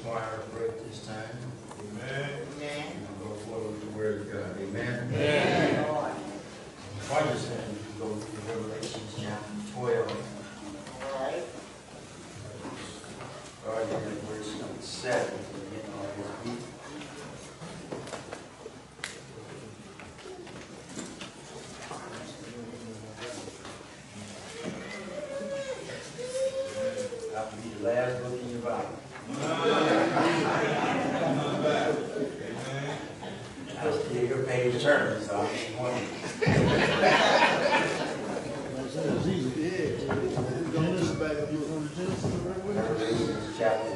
choir break this time. Amen. Amen. We'll go forward with the word of God. Amen. Amen. Why just saying you go to Revelation chapter 12. All right. Starting at verse number 7. Again, all this week. That will be the last book in your Bible. I still your page turning, so I'm just wondering. Revelation chapter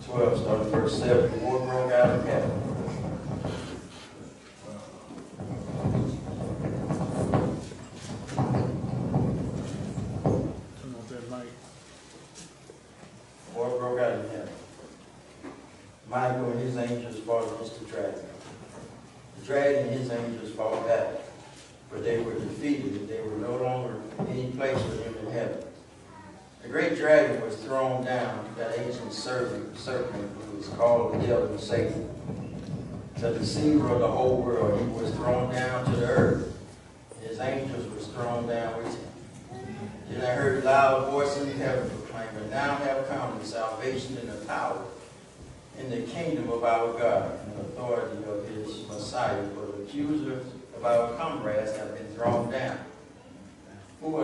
12, starting verse 7. The war broke out in heaven. War broke out in heaven. Michael and his angels fought against the dragon. The dragon and his angels fought back, but they were defeated, and there were no longer any place for them in heaven. The great dragon was thrown down, that ancient serpent who was called the devil and Satan, the deceiver of the whole world. He was thrown down to the earth. His angels was thrown down with him. Then I heard a loud voice in heaven proclaiming, "Now have come the salvation and the power in the kingdom of our God and the authority of his Messiah, for the accusers of our comrades have been thrown down, who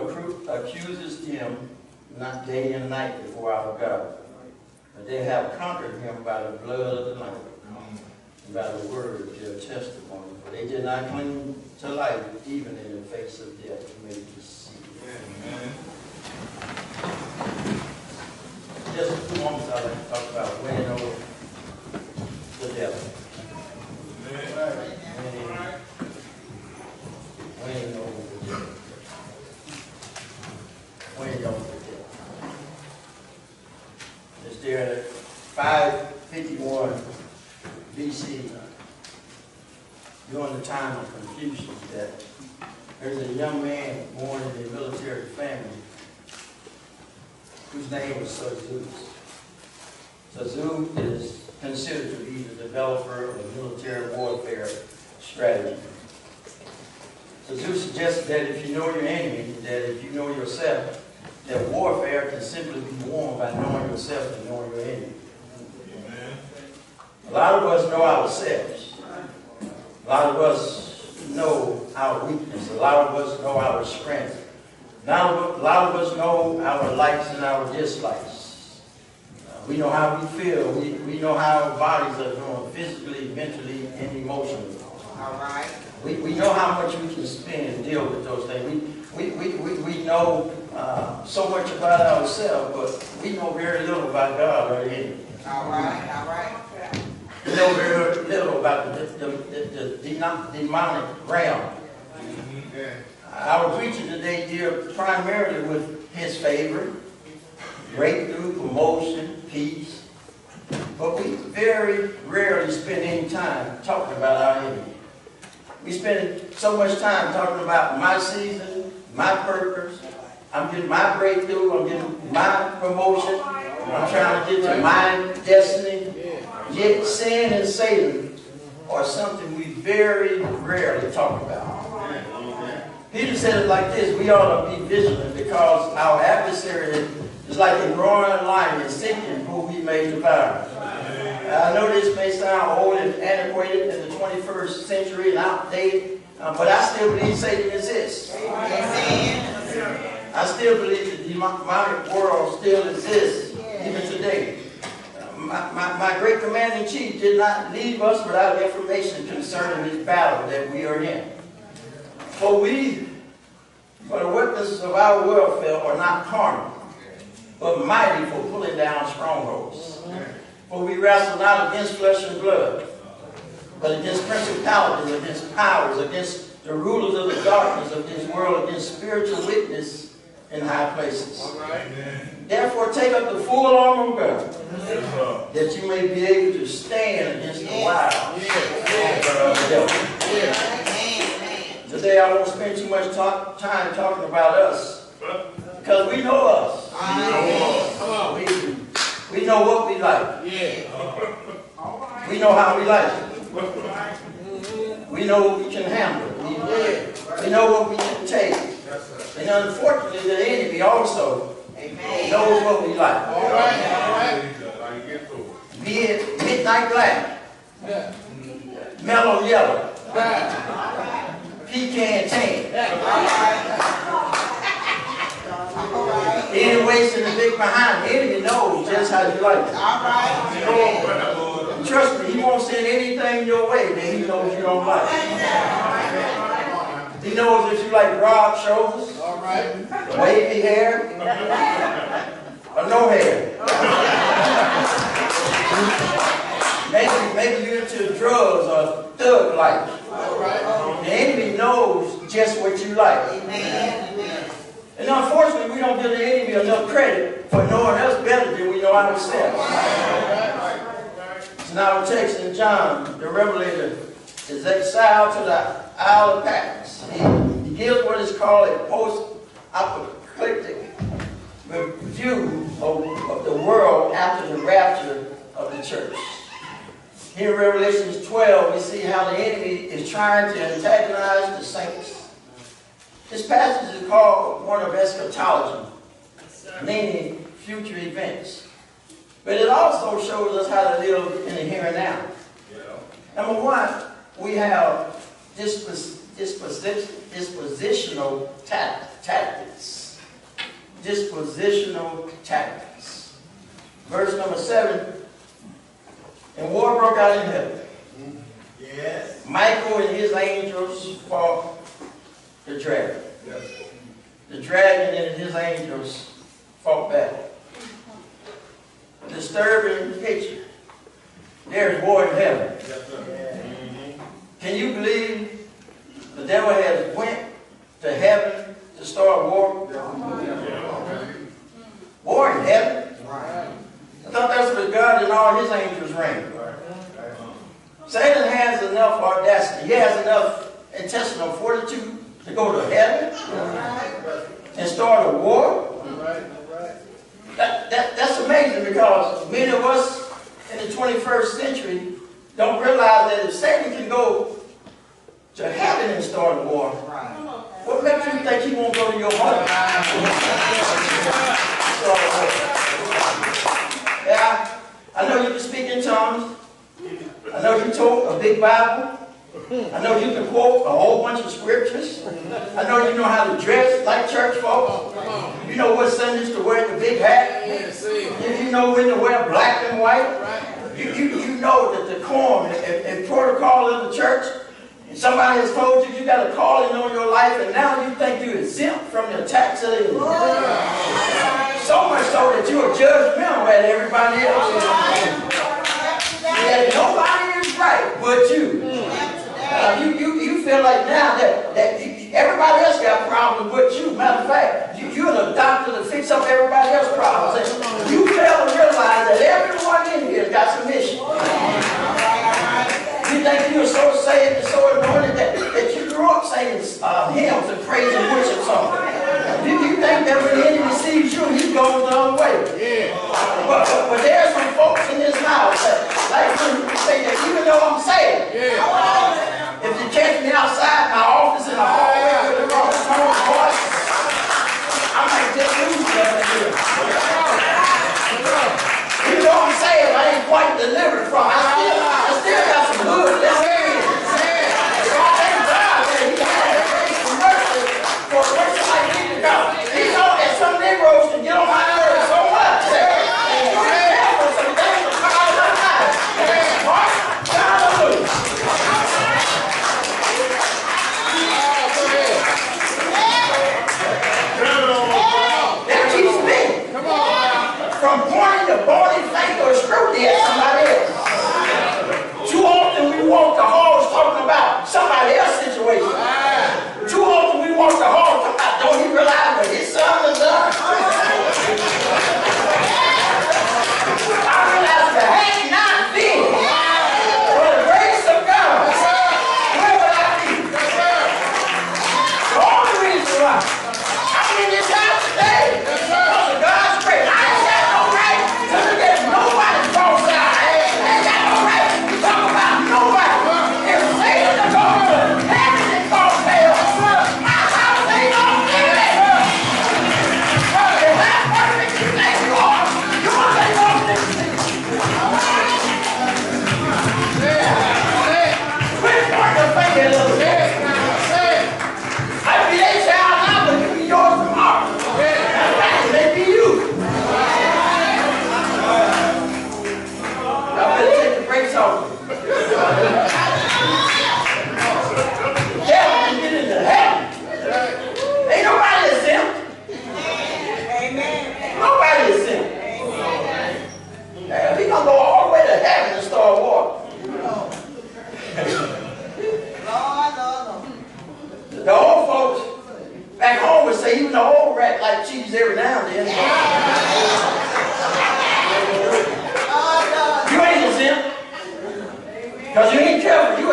accuses him not day and night before our God. But they have conquered him by the blood of the Lamb and by the word of their testimony. For they did not cling to life, even in the face of death." You may be seated. Amen. Just a few moments I'd like to talk about winning over the devil. Winning over the devil. Winning over the devil. It's there at 551 BC, during the time of Confucius, that there's a young man born in a military family whose name was Zeus. Zeus is considered to be the developer of military warfare strategy. Zeus suggested that if you know your enemy, that if you know yourself, that warfare can simply be won by knowing yourself and knowing your enemy. Amen. A lot of us know ourselves. A lot of us know our weakness. A lot of us know our strength. A lot of us know our likes and our dislikes. We know how we feel. We know how our bodies are doing physically, mentally, and emotionally. All right. We know how much we can spend and deal with those things. We know so much about ourselves, but we know very little about God or the enemy. All right. All right. We know very little about the demonic realm. Our preacher today deals primarily with his favor, breakthrough, promotion, peace. But we very rarely spend any time talking about our enemy. We spend so much time talking about my season, my purpose. I'm getting my breakthrough. I'm getting my promotion. I'm trying to get to my destiny. Yet sin and Satan are something we very rarely talk about. Peter said it like this: we ought to be vigilant, because our adversary is like a roaring lion seeking who he may devour. I know this may sound old and antiquated in the 21st century and outdated, but I still believe Satan exists. I still believe the demonic world still exists even today. My great commander-in-chief did not leave us without information concerning this battle that we are in. For the weapons of our warfare are not carnal, but mighty for pulling down strongholds. For we wrestle not against flesh and blood, but against principalities, against powers, against the rulers of the darkness of this world, against spiritual wickedness in high places. Therefore take up the full armor of God, that you may be able to stand against the wiles of the devil. Today I won't spend too much time talking about us, because we know us. We know what we like. We know how we like it. We know what we can handle. We know what we can take. And unfortunately, the enemy also knows what we like. Be it midnight black, mellow yellow, pecan tan. Any waste in the big behind, the enemy knows just how you like it. Trust me, he won't send anything your way that he knows you don't like. He knows if you like broad shoulders, wavy hair, or no hair. Maybe you're into drugs or thug life. The enemy knows just what you like. And unfortunately, we don't give the enemy enough credit for knowing us better than we know ourselves. So now our text in John, the Revelator is exiled to the Isle of Patmos. He gives what is called a post-apocalyptic view of the world after the rapture of the church. Here in Revelation 12, we see how the enemy is trying to antagonize the saints. This passage is called one of eschatology, meaning future events. But it also shows us how to live in the here and now. Number one, we have dispositional tactics. Dispositional tactics. Verse number 7, and war broke out in heaven. Yes. Michael and his angels fought the dragon. Yes. The dragon and his angels fought back. A disturbing picture. There's war in heaven. Yes, sir. Can you believe the devil has went to heaven to start war? War in heaven? I thought that's where God and all his angels reign. Satan has enough audacity. He has enough intestinal fortitude to go to heaven and start a war. That's amazing, because many of us in the 21st century don't realize that if Satan can go to heaven and start a war, what makes you think he won't go to your home? Yeah, I know you can speak in tongues. I know you talk a big Bible. I know you can quote a whole bunch of scriptures. I know you know how to dress like church folks. You know what Sundays to wear the big hat. You know when to wear black and white. You know that the decorum and protocol of the church. And somebody has told you got a calling on your life, and now you think you're exempt from the attacks of the enemy. So much so that you're judgmental at everybody else. That nobody is right but you. You feel like now that everybody else got problems but you. Matter of fact, you're the doctor to fix up everybody else's problems. And you fail to realize that everyone in here has got some issues. You think you're so saved and so anointed that you grew up saying hymns and praise and worship songs. You think that when the enemy sees you, he goes the other way. But there are some folks in this house that like when you say that even though I'm saved, if you catch me outside my office in the hallway with the wrong tone of voice, I might just lose that here. Even though I'm saved, I ain't quite delivered from it. I still got some good left in. God, thank God that he had grace and mercy for a person like me to go. He know that some Negroes can get on my nerves so much. From pointing the bony finger or scrutiny at somebody else.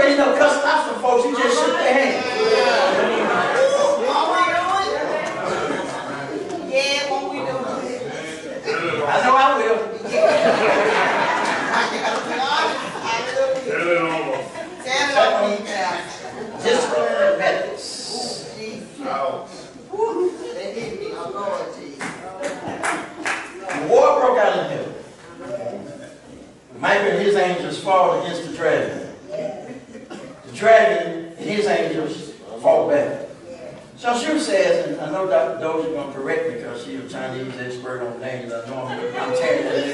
ain't no cussing out some folks, you just shook their hand. What we doing? Yeah, what we doing? I know I will. Tell it over. Tell me now. Disciplinary methods. Out. They hit me. I'm going, Jesus. War broke out in heaven. Michael and his angels fought against the dragon. The dragon and his angels fought back. So Shu says, and I know Dr. Dozier is going to correct me because she's a Chinese expert on names. I know I'm tearing that it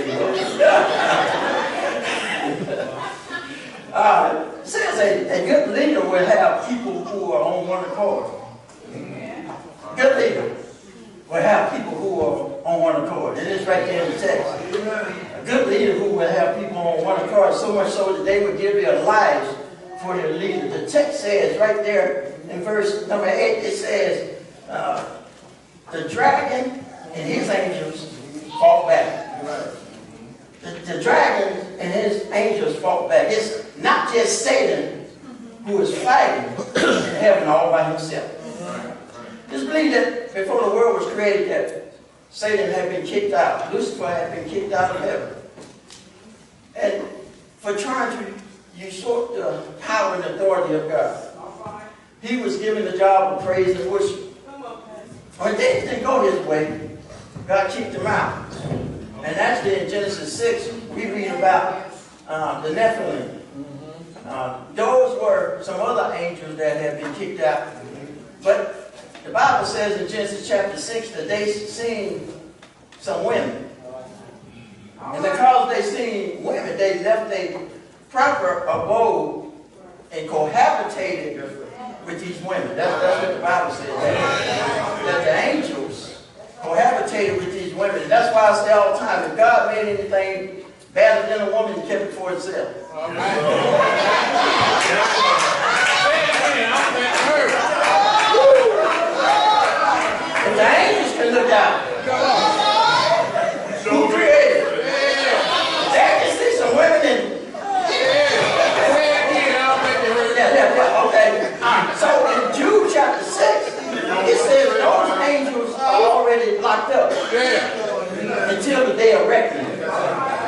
says a good leader will have people who are on one accord. A good leader will have people who are on one accord. It is right there in the text. A good leader who will have people on one accord, so much so that they would give their lives for their leader. The text says right there in verse number 8, it says, the dragon and his angels fought back. The dragon and his angels fought back. It's not just Satan who is fighting in heaven all by himself. Just believe that before the world was created that Satan had been kicked out. Lucifer had been kicked out of heaven. And for trying to usurp the power and authority of God, he was given the job of praise and worship. When things didn't go his way, God kicked him out. And actually in Genesis 6, we read about the Nephilim. Those were some other angels that had been kicked out. But the Bible says in Genesis chapter 6 that they seen some women. And because they seen women, they left their proper abode and cohabitated with these women. That's what the Bible says. That the angels cohabitated with these women. And that's why I say all the time, if God made anything better than a woman, he kept it for himself. If the angels can look out, who created? They can see some women in. Okay. So in Jude chapter 6, it says those angels are already locked up until the day of reckoning.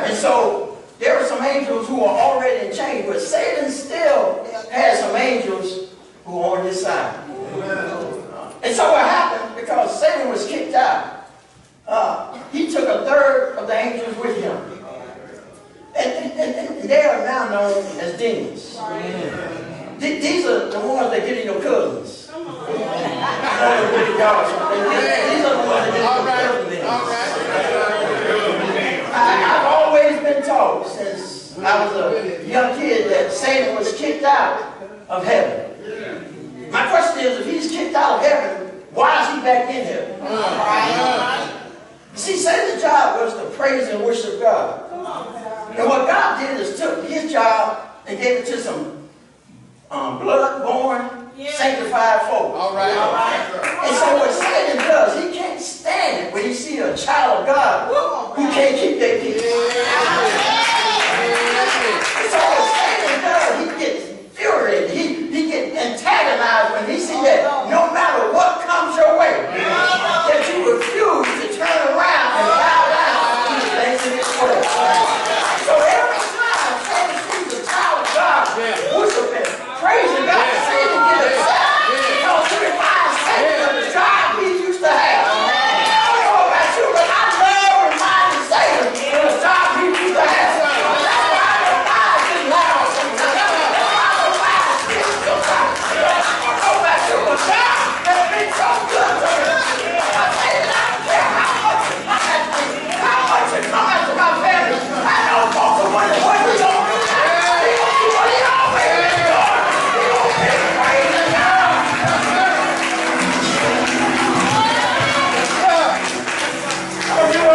And so there are some angels who are already in chains, but Satan still has some angels who are on his side. And so what happened, because Satan was kicked out, he took a third of the angels with him. And they are now known as demons. These are the ones that get in your cousins. These are the ones that get in your cousins. I've always been taught since I was a young kid that Satan was kicked out of heaven. My question is, if he's kicked out of heaven, why is he back in heaven? See, Satan's job was to praise and worship God. And what God did is took his job and gave it to some blood-born, sanctified folk. And so what Satan does, he can't stand it when he sees a child of God who can't keep their peace. And so what Satan does, he gets furious. He gets antagonized when he sees that no matter what comes your way, that you refuse to turn around and bow down to the things of this world. So every time Satan sees a child of God worshiping, praising God, Satan gets upset because he reminds Satan of the job he used to have. I don't know about you, but I love reminding Satan of the job he used to have. That's why I don't mind getting loud sometimes. That's why I don't mind speaking sometimes. I don't know about you, but God has been so good to me. I say that I don't care how much it comes to my family. I know folks are wondering what we're going to do. What he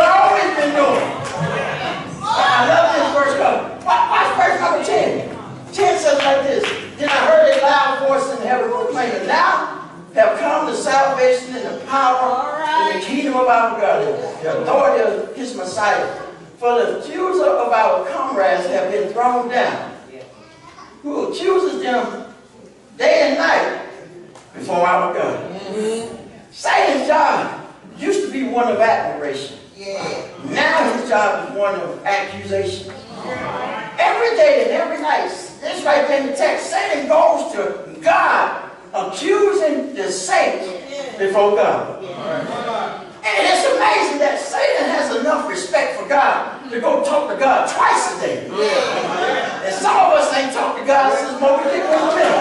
always been doing. I love this verse cover. Watch verse number 10. 10 says like this. Then I heard a loud voice in heaven proclaiming, now have come the salvation and the power and the kingdom of our God, the authority of his Messiah. For the accuser of our comrades have been thrown down. who accuses them day and night before our God. Satan's job used to be one of admiration. Yeah. Now his job is one of accusation. Every day and every night, it's right there in the text, Satan goes to God accusing the saints before God. And it's amazing that Satan has enough respect for God to go talk to God twice a day. And some of us ain't talked to God since Moby Dick was little.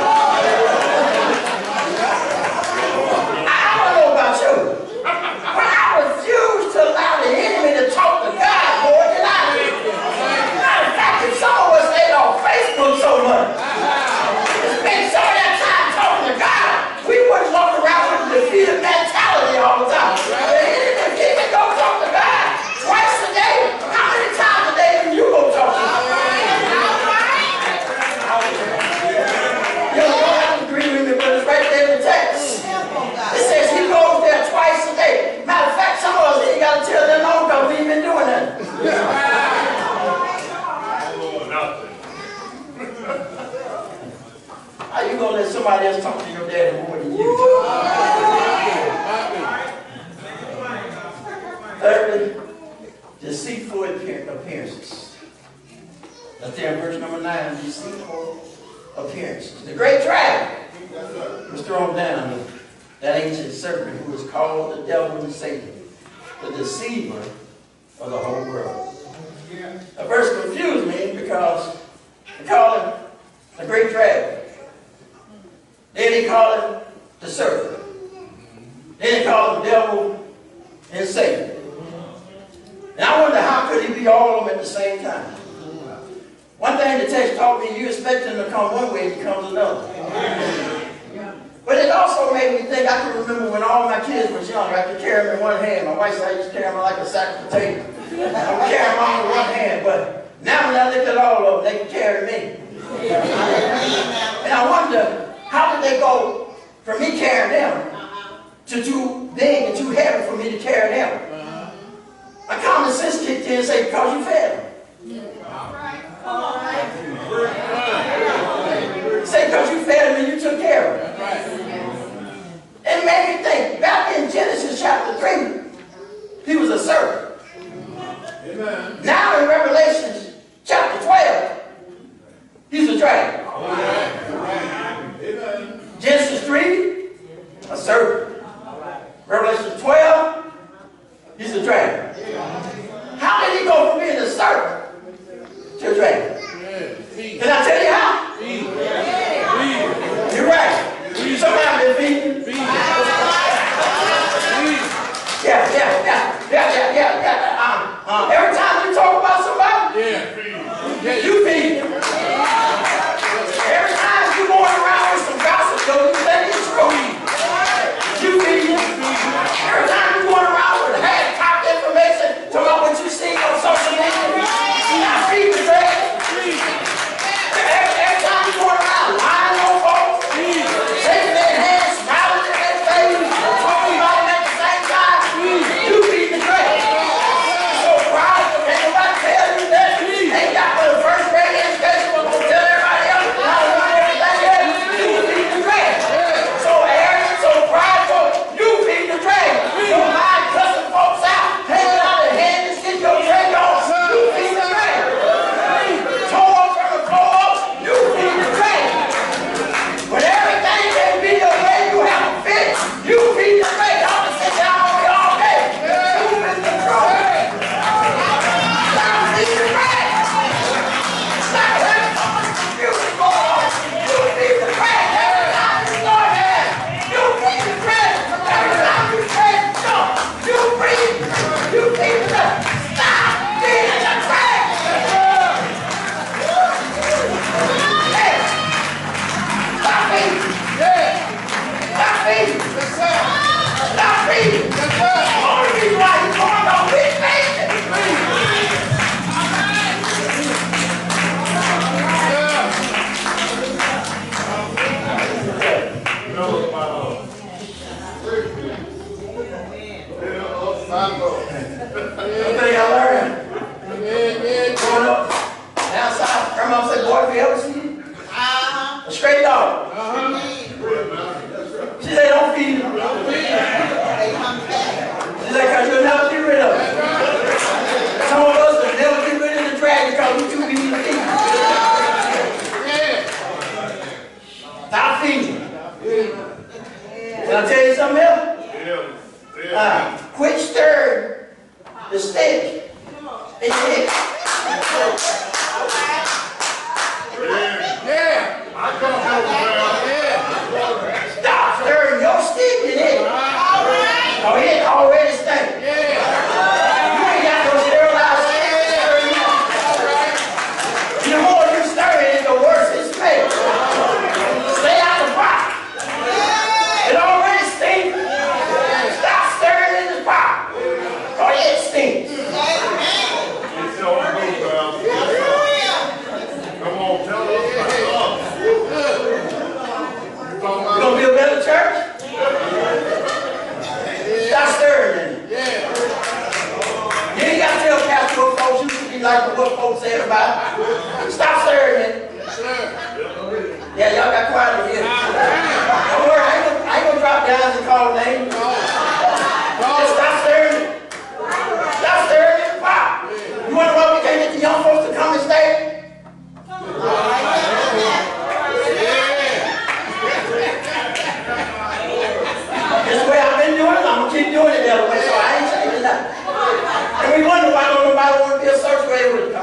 I don't know about you, but I refuse to allow the enemy to talk to God more than I do. Matter of fact, if some of us ain't on Facebook so much, spend some of that time talking to God, we wouldn't walk around with a defeated mentality all the time. If you can go talk to God twice a day, how many times a day can you go talk to God? You don't have to agree with me, but it's right there in the text. It says he goes there twice a day. Matter of fact, some of us ain't got to tell them no because we ain't been doing that. How you going to let somebody else talk to your daddy more than you? Thirdly, deceitful appearances. That's there in verse number 9, deceitful appearances. The great dragon was thrown down, that ancient serpent who is called the devil and Satan, the deceiver of the whole world. The verse confused me because they call him the great dragon. Then he called him the serpent. Then he called him the devil and Satan. And I wonder how could he be all of them at the same time? One thing the text taught me, you expect him to come one way, he comes another. But it also made me think, I can remember when all my kids was younger, I could carry them in one hand. My wife said I used to carry them like a sack of potatoes. I would carry them all in one hand, but now when I look at all of them, they can carry me. And I wonder, how did they go from me carrying them to too big and too heavy for me to carry them? My common sense kicked in and said, because you fed them. Say, because you fed them and you took care of them. It made me think, back in Genesis chapter 3, he was a serpent. Amen. Now in Revelation chapter 12, he's a dragon. Amen. Genesis 3, a serpent. Revelation 12, he's a dragon. How did he go from being a serpent to a dragon? Can I tell you how? You're right. Somebody been feeding. Yeah. Every time you talk about somebody, you feed them. Every time you going around with some gossip, you think it's true. You feed them. Every time you going around with half-cocked information, talking about what you see on social media, I feed the dragon. Every time you going around lying on folks, shaking their hands, smiling in their face, talking about them at the same time, you feed the dragon. So prideful, can't nobody tell you that? Ain't got but a first grade education, but gonna tell everybody else how to do everything else. You feed the dragon. So arrogant, so prideful, you feed the dragon. Don't mind cussing folks out, hanging out their hands, get your drink on. You feed the dragon. Tore from the floor up, you feed the dragon. When everything can be the way you have to fit, you feed the dragon. Y'all can sit down on me all day. You feed the dragon. Y'all feed the dragon. Stop having so much confusion going on. You feed the dragon. Every time you start there, you feed the dragon. Every time you say jump, you feed the dragon. Stop feeding the dragon. Stop feeding. Stop feeding. Stop feeding. The only reason why he's going on with feeding. One thing I learned growing up down south, grandma said, boy, if you ever see straight dog. She said, don't feed them. She said, because you'll never get rid of them. Some of us will never get rid of the dragon because we too busy to feed them. Stop feeding them. Can I tell you something else? Quit stirring the stick. It's it. Stop stirring your stick in it. Oh, it already stinks. You ain't got no sterilized stick to stir it up. The more you stir it, the worse it smells. Stay out the pot. It already stinks. Stop stirring in the pot. Oh, it stinks. You gonna be a better church? Stop stirring in it. You ain't got to tell pastor what folks used to be like what folks said about it. Stop stirring in it. Yeah, y'all got quiet over here. Don't worry, I ain't gonna drop down and call names. Just stop stirring it. Stop stirring it. Wow. You wonder why we can't get the young folks to come and stay? This way I've been doing it, I'm going to keep doing it that way, so I ain't changing that. And we wonder why don't nobody want to be a search grade with it.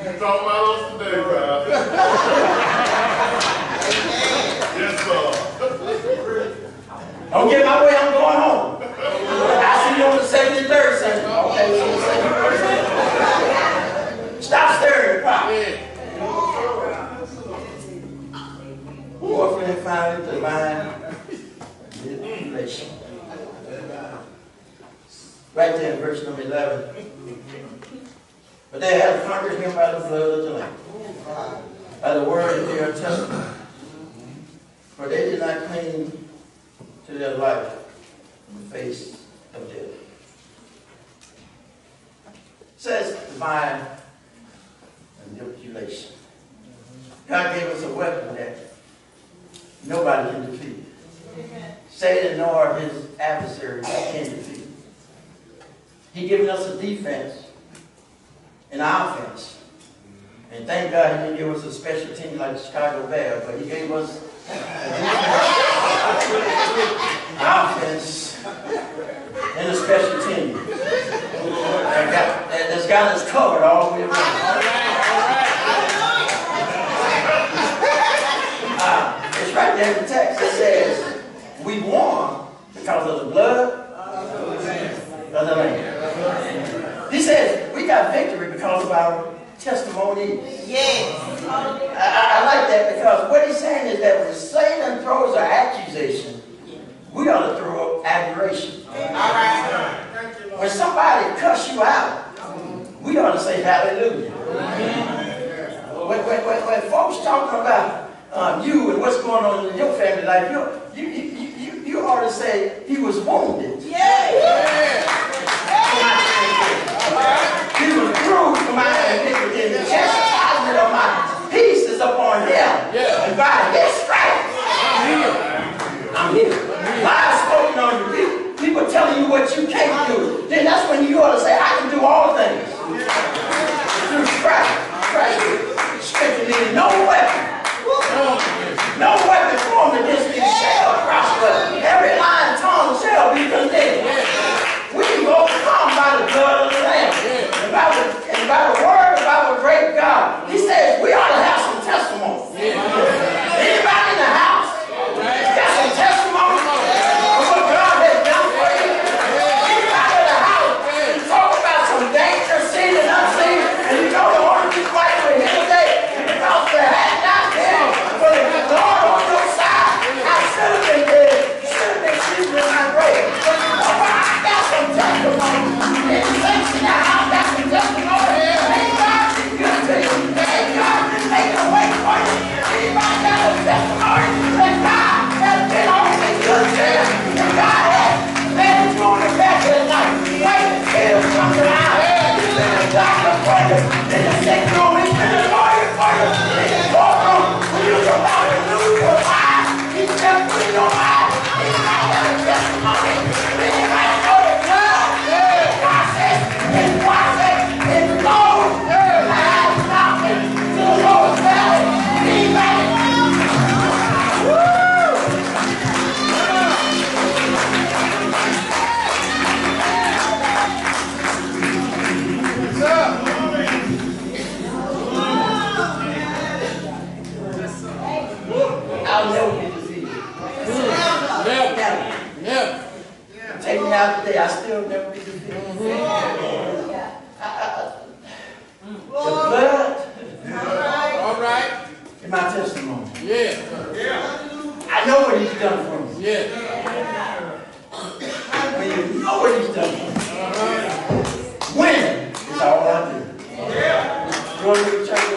You're talking about us today, bro. Yes, sir. Don't get my way, I'm going home. I'll see you on the 73rd Sunday. Okay, so the 71st Sunday. Stop stirring the pot. Fourthly and finally, divine manipulation. Right there in verse number 11. But they have conquered him by the blood of the Lamb, by the word of their testimony. For they did not cling to their life in the face of death. It says divine manipulation. God gave us a weapon that nobody can defeat. Satan nor his adversaries can defeat. He given us a defense and offense. And thank God he didn't give us a special team like the Chicago Bears, but he gave us offense and a special team. That's got us covered all the way around. It's right there in the text. It says, we won because of the blood of the Lamb. He says, we got victory because of our testimony. Yes. I like that because what he's saying is that when Satan throws an accusation, we ought to throw up admiration. When somebody cuss you out, we ought to say hallelujah. When folks talking about you and what's going on in your family life, you ought to say he was wounded. He was bruised for my iniquity, and the chastisement of my peace is upon him. And by his stripes, I'm healed. Lies spoken on you. People telling you what you can't do. Then that's when you ought to say, I can do all things through Christ. Strengthening no weapon formed against me shall prosper. Every lying tongue shall be condemned. We can overcome by the blood of the Lamb and by the word of our great God. He says we ought to have some testimony. Anybody in the house got some testimony of what God has done for you? Anybody in the house can talk about some danger seen and unseen, and you know the Lord is fighting with him today because there had not been for the Lord on your side. I should have been dead. Should have been sleeping in my grave. But you know what? I got some testimony. And the saints in the house got some testimony. Ain't God been good to you? Ain't God been making a way for you? Anybody got a testimony that God has been always good to you? And God has led you on the back of the night. Right? It was something out. You've been a doctor for you. In the sick room. want me to change